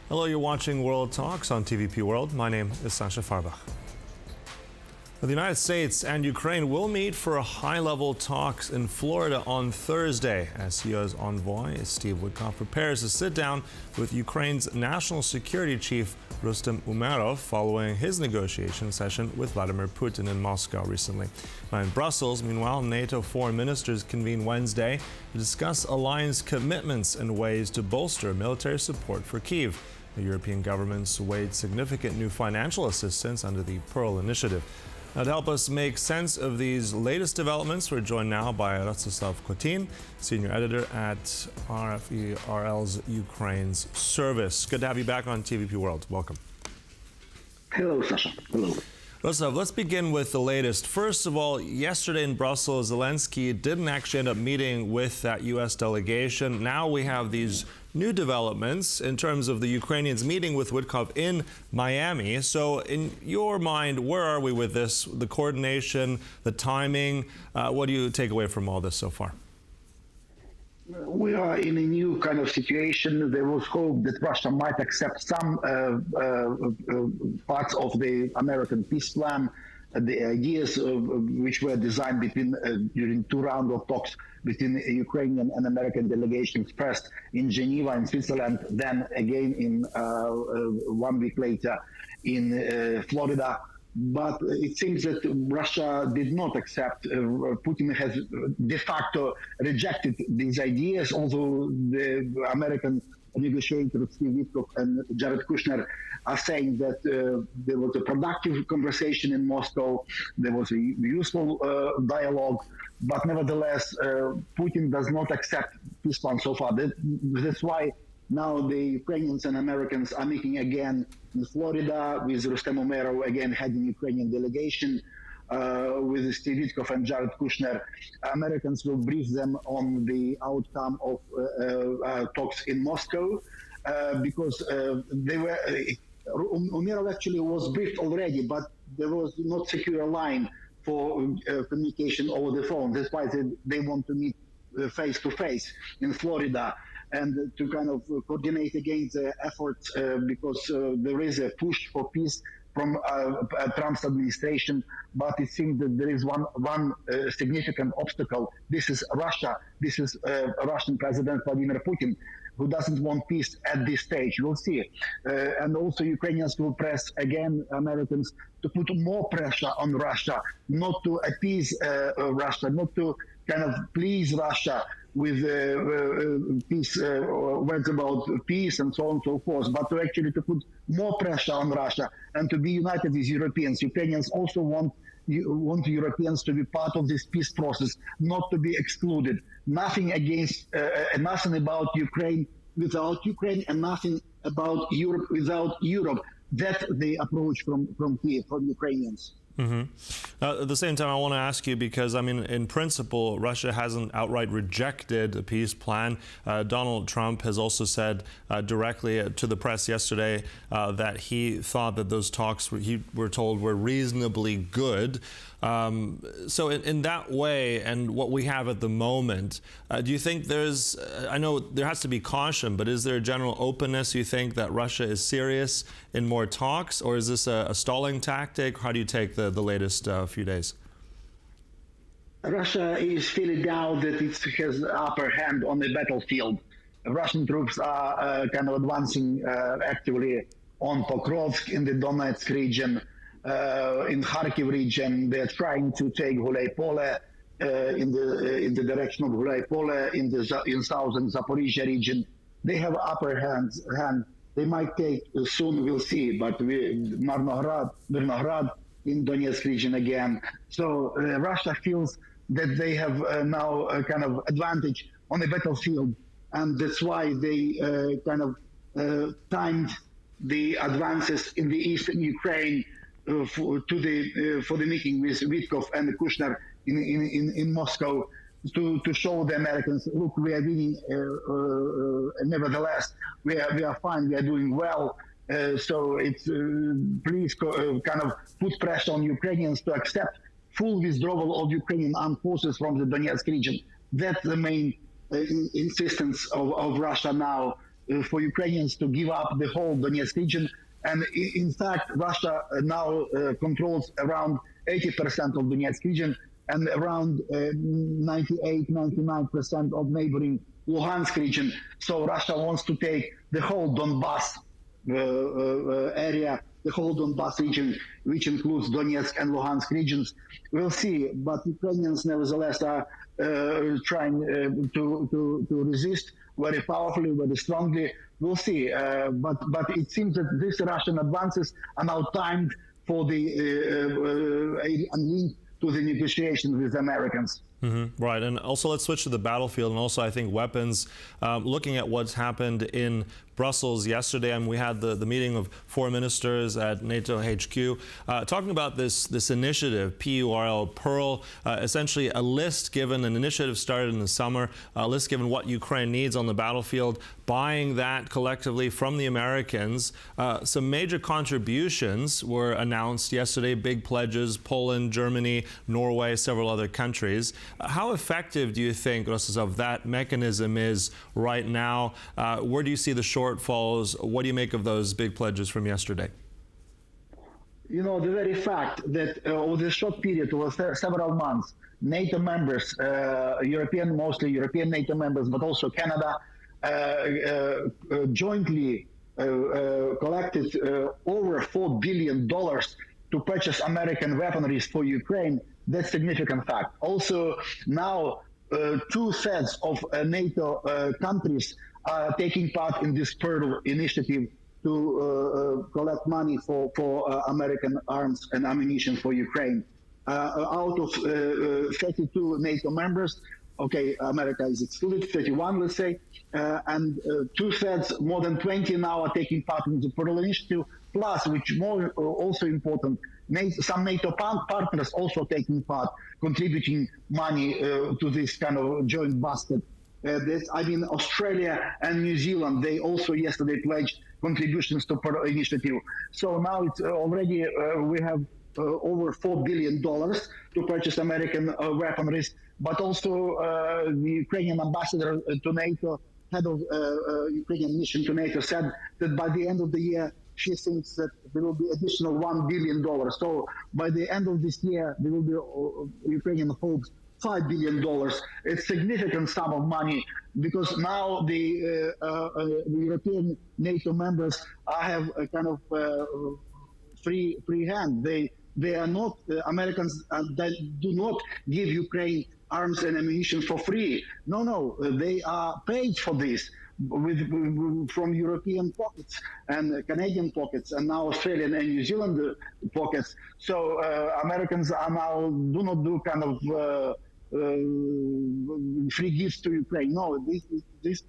Hello, you're watching World Talks on TVP World. My name is Sasha Farbach. The United States and Ukraine will meet for high-level talks in Florida on Thursday as U.S. envoy Steve Witkoff prepares to sit down with Ukraine's national security chief Rustem Umerov following his negotiation session with Vladimir Putin in Moscow recently. Now in Brussels, meanwhile, NATO foreign ministers convene Wednesday to discuss alliance commitments and ways to bolster military support for Kyiv. The European governments await significant new financial assistance under the Pearl Initiative. Now, to help us make sense of these latest developments, we're joined now by Rostyslav Khotin, senior editor at RFE/RL's Ukraine's service. Good to have you back on TVP World. Welcome. Hello, Sasha. Hello. Rostyslav, let's begin with the latest. First of all, yesterday in Brussels, Zelensky didn't actually end up meeting with that U.S. delegation. Now we have these new developments in terms of the Ukrainians meeting with Witkoff in Miami. So in your mind, where are we with this, the coordination, the timing? What do you take away from all this so far? We are in a new kind of situation. There was hope that Russia might accept some parts of the American peace plan, the ideas which were designed during two rounds of talks between Ukrainian and American delegations, first in Geneva in Switzerland, then again in 1 week later in Florida. But it seems that Russia did not accept. Putin has de facto rejected these ideas, although the American negotiators Steve Witkoff and Jared Kushner are saying that there was a productive conversation in Moscow, there was a useful dialogue, but nevertheless, Putin does not accept peace plan so far. That's why now the Ukrainians and Americans are meeting again in Florida with Rustem Umerov again heading Ukrainian delegation with Steve Witkoff and Jared Kushner. Americans will brief them on the outcome of talks in Moscow because they were. Umerov actually was briefed already, but there was not secure line for communication over the phone. That's why they want to meet face to face in Florida and to kind of coordinate against the efforts because there is a push for peace from Trump's administration, but it seems that there is one significant obstacle. This is Russia. This is Russian President Vladimir Putin, who doesn't want peace at this stage. We'll see. And also Ukrainians will press again Americans to put more pressure on Russia, not to appease Russia, not to kind of please Russia with peace words about peace and so on and so forth, but to actually to put more pressure on Russia and to be united with Europeans. Ukrainians also want Europeans to be part of this peace process, not to be excluded. Nothing against, nothing about Ukraine without Ukraine, and nothing about Europe without Europe. That's the approach from Kyiv, from Ukrainians. Mm-hmm. At the same time, I want to ask you, because, I mean, in principle, Russia hasn't outright rejected a peace plan. Donald Trump has also said directly to the press yesterday that he thought that those talks, we're told, were reasonably good. So in that way, and what we have at the moment, do you think there's, I know there has to be caution, but is there a general openness, you think, that Russia is serious in more talks, or is this a stalling tactic? How do you take the latest few days? Russia is feeling now that it has the upper hand on the battlefield. Russian troops are kind of advancing actively on Pokrovsk in the Donetsk region. In Kharkiv region, they're trying to take Gulay-Pole in the direction of Gulay-Pole in southern Zaporizhia region. They have upper hand. They might take soon. We'll see. But Mirnograd in Donetsk region again. So Russia feels that they have now a kind of advantage on the battlefield, and that's why they kind of timed the advances in the eastern Ukraine for the meeting with Witkoff and Kushner in Moscow to show the Americans, look, we are winning. Nevertheless, we are fine. We are doing well. So it's please kind of put pressure on Ukrainians to accept full withdrawal of Ukrainian armed forces from the Donetsk region. That's the main insistence of Russia now for Ukrainians to give up the whole Donetsk region. And in fact, Russia now controls around 80% of Donetsk region and around 98-99% of neighboring Luhansk region. So Russia wants to take the whole Donbass area, the whole Donbass region, which includes Donetsk and Luhansk regions. We'll see, but Ukrainians nevertheless are trying to resist very powerfully, very strongly. We'll see, but it seems that these Russian advances are now timed for the linked to the negotiations with the Americans. Right, and also let's switch to the battlefield, and also I think weapons. Looking at what's happened in Brussels yesterday, and we had the meeting of foreign ministers at NATO HQ, talking about this initiative, PURL, Pearl, essentially a list given, an initiative started in the summer, a list given what Ukraine needs on the battlefield, buying that collectively from the Americans. Some major contributions were announced yesterday, big pledges, Poland, Germany, Norway, several other countries. How effective do you think, Rostyslav, that mechanism is right now? Where do you see the shortfalls? What do you make of those big pledges from yesterday? You know, the very fact that over this short period, over several months, NATO members, mostly European NATO members, but also Canada, jointly collected over $4 billion to purchase American weaponry for Ukraine. That's a significant fact. Also, now 2/3 of NATO countries are taking part in this Pearl initiative to collect money for American arms and ammunition for Ukraine. Out of 32 NATO members, okay, America is excluded, 31, let's say, and 2/3, more than 20 now are taking part in the Pearl initiative, plus, which more also important, some NATO partners also taking part, contributing money to this kind of joint basket. Australia and New Zealand, they also yesterday pledged contributions to Pearl initiative. So now it's already, we have over $4 billion to purchase American weaponry, but also the Ukrainian ambassador to NATO, head of Ukrainian mission to NATO, said that by the end of the year, she thinks that there will be additional $1 billion. So by the end of this year, there will be, Ukrainian hopes, $5 billion. It's a significant sum of money because now the European NATO members have a kind of free hand. They are not, Americans that do not give Ukraine arms and ammunition for free. No, they are paid for this from European pockets and Canadian pockets and now Australian and New Zealand pockets. So Americans are now do not do kind of free gifts to Ukraine. No, these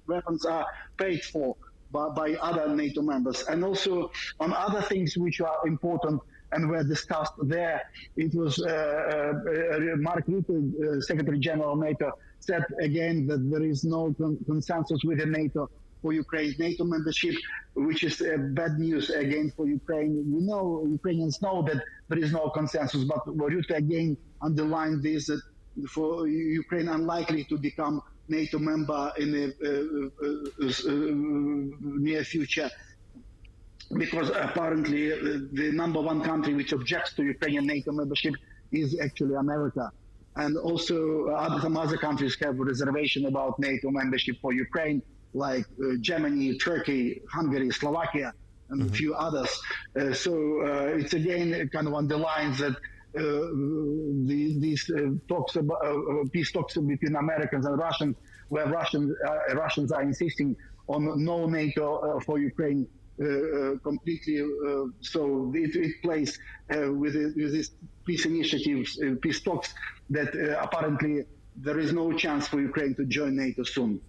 weapons are paid for by other NATO members. And also on other things which are important and were discussed there, it was Mark Rutte, Secretary General of NATO, said again that there is no consensus within NATO for Ukraine's NATO membership, which is bad news again for Ukraine. We know, Ukrainians know that there is no consensus, but Rutte again underlined this, that for Ukraine unlikely to become NATO member in the near future, because apparently the #1 country which objects to Ukrainian NATO membership is actually America. And also some other countries have a reservation about NATO membership for Ukraine, like Germany, Turkey, Hungary, Slovakia, and a few others. So it's again kind of underlines that these talks about peace talks between Americans and Russians, where Russians are insisting on no NATO for Ukraine completely. So it plays with these peace initiatives, peace talks, that apparently there is no chance for Ukraine to join NATO soon.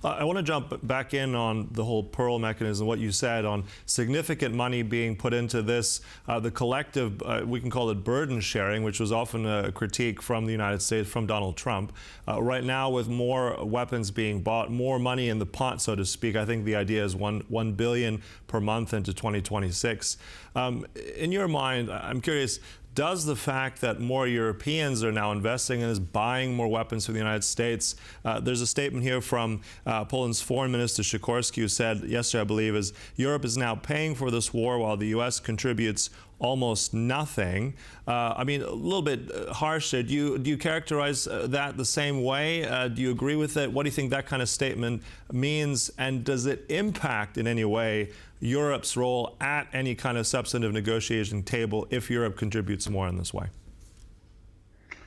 I want to jump back in on the whole Pearl mechanism, what you said on significant money being put into this, the collective, we can call it burden sharing, which was often a critique from the United States, from Donald Trump. Right now, with more weapons being bought, more money in the pot, so to speak, I think the idea is $1 billion per month into 2026. In your mind, I'm curious, Does the fact that more Europeans are now investing and is buying more weapons from the United States, there's a statement here from Poland's Foreign Minister Sikorski, who said yesterday, I believe, is Europe is now paying for this war while the U.S. contributes almost nothing. I mean, a little bit harsh there. Do you characterize that the same way? Do you agree with it? What do you think that kind of statement means? And does it impact in any way Europe's role at any kind of substantive negotiation table if Europe contributes more in this way?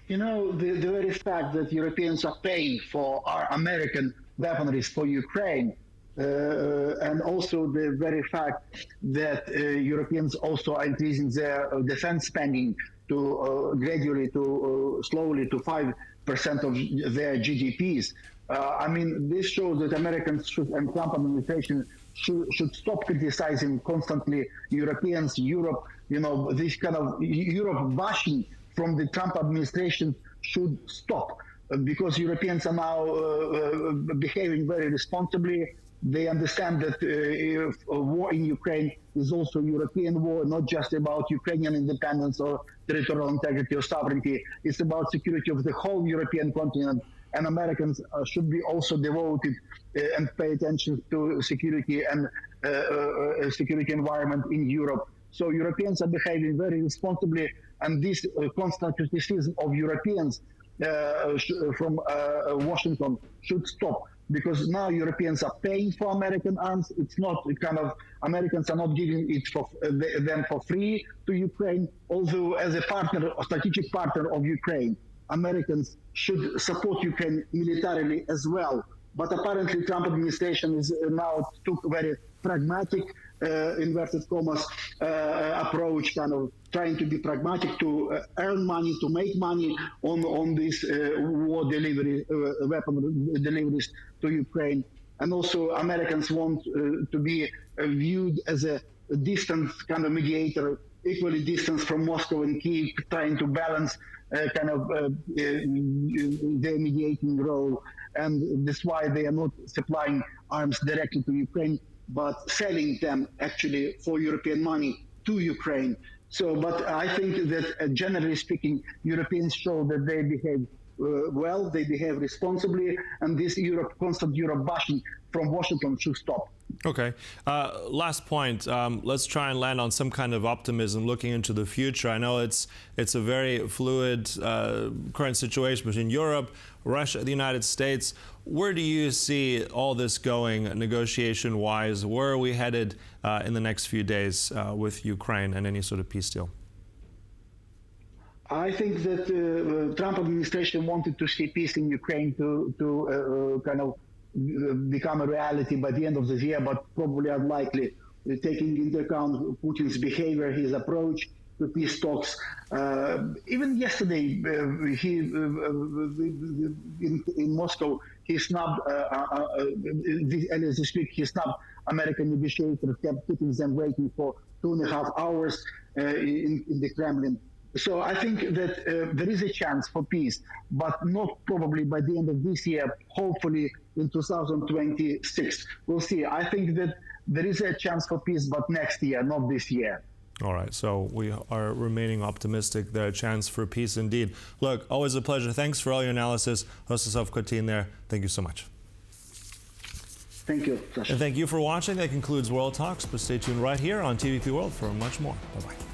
You know, the very fact that Europeans are paying for our American weaponry for Ukraine, and also the very fact that Europeans also are increasing their defense spending to gradually, slowly to 5% of their GDPs. I mean, this shows that Americans and Trump administration should stop criticizing constantly Europeans, Europe. You know, this kind of Europe bashing from the Trump administration should stop, because Europeans are now behaving very responsibly. They understand that a war in Ukraine is also a European war, not just about Ukrainian independence or territorial integrity or sovereignty. It's about security of the whole European continent. And Americans should be also devoted and pay attention to security and security environment in Europe. So Europeans are behaving very responsibly, and this constant criticism of Europeans from Washington should stop. Because now Europeans are paying for American arms. It's not kind of, Americans are not giving it for them for free to Ukraine. Although as a partner, a strategic partner of Ukraine, Americans should support Ukraine militarily as well. But apparently Trump administration is now took very pragmatic, inverted commas, approach, kind of trying to be pragmatic, to earn money, to make money on this war delivery, weapon deliveries to Ukraine. And also Americans want to be viewed as a distant kind of mediator, equally distant from Moscow and Kyiv, trying to balance kind of their mediating role. And that's why they are not supplying arms directly to Ukraine, but selling them actually for European money to Ukraine. So, but I think that generally speaking, Europeans show that they behave well, they behave responsibly, and this constant Europe bashing from Washington should stop. Okay. Last point. Let's try and land on some kind of optimism looking into the future. I know it's a very fluid current situation between Europe, Russia, the United States. Where do you see all this going negotiation-wise? Where are we headed in the next few days with Ukraine and any sort of peace deal? I think that Trump administration wanted to see peace in Ukraine to kind of become a reality by the end of this year, but probably unlikely, taking into account Putin's behavior, his approach to peace talks. Even yesterday, he in Moscow, he snubbed, earlier this week, he snubbed American negotiators, kept keeping them waiting for 2.5 hours in the Kremlin. So I think that there is a chance for peace, but not probably by the end of this year, hopefully in 2026. We'll see. I think that there is a chance for peace, but next year, not this year. All right, so we are remaining optimistic. There's a chance for peace indeed. Look, always a pleasure. Thanks for all your analysis. Rostyslav Khotin there. Thank you so much. Thank you, Sasha. And thank you for watching. That concludes World Talks, but stay tuned right here on TVP World for much more. Bye-bye.